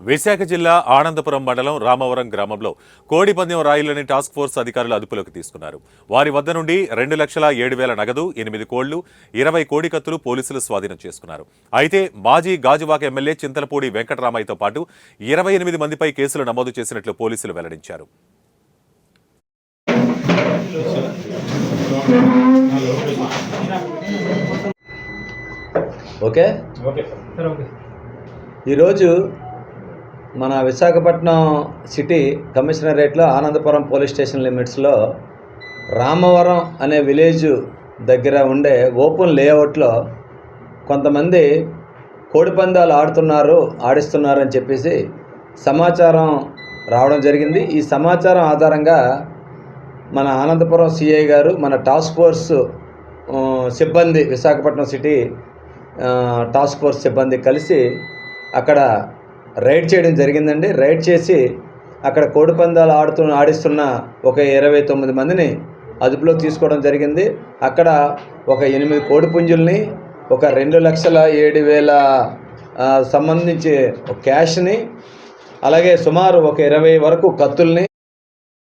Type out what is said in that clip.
విశాఖ జిల్లా ఆనందపురం మండలం రామవరం గ్రామంలో కోడి పందెం రాయులని టాస్క్ ఫోర్స్ అధికారులు అదుపులోకి తీసుకున్నారు. వారి వద్ద నుండి 2,07,000 నగదు, 8 కోళ్లు, 20 కోడి కత్తులు పోలీసులు స్వాధీనం చేసుకున్నారు. అయితే మాజీ గాజువాక ఎమ్మెల్యే చింతలపూడి వెంకటరామయ్యతో పాటు 28 మందిపై కేసులు నమోదు చేసినట్లు పోలీసులు వెల్లడించారు. ఈరోజు మన విశాఖపట్నం సిటీ కమిషనరేట్లో ఆనందపురం పోలీస్ స్టేషన్ లిమిట్స్లో రామవరం అనే విలేజ్ దగ్గర ఉండే ఓపెన్ లేఅవుట్లో కొంతమంది కోడిపందాలు ఆడిస్తున్నారు అని చెప్పేసి సమాచారం రావడం జరిగింది. ఈ సమాచారం ఆధారంగా మన ఆనందపురం సిఐ గారు, మన టాస్క్ ఫోర్స్ సిబ్బంది, విశాఖపట్నం సిటీ టాస్క్ ఫోర్స్ సిబ్బంది కలిసి అక్కడ రైడ్ చేయడం జరిగిందండి. రైడ్ చేసి అక్కడ కోడిపందాలు ఆడిస్తున్న ఒక 29 మందిని అదుపులో తీసుకోవడం జరిగింది. అక్కడ ఒక 8 కోడి పుంజుల్ని, ఒక 2,07,000 సంబంధించి క్యాష్ని, అలాగే సుమారు ఒక 20 వరకు కత్తుల్ని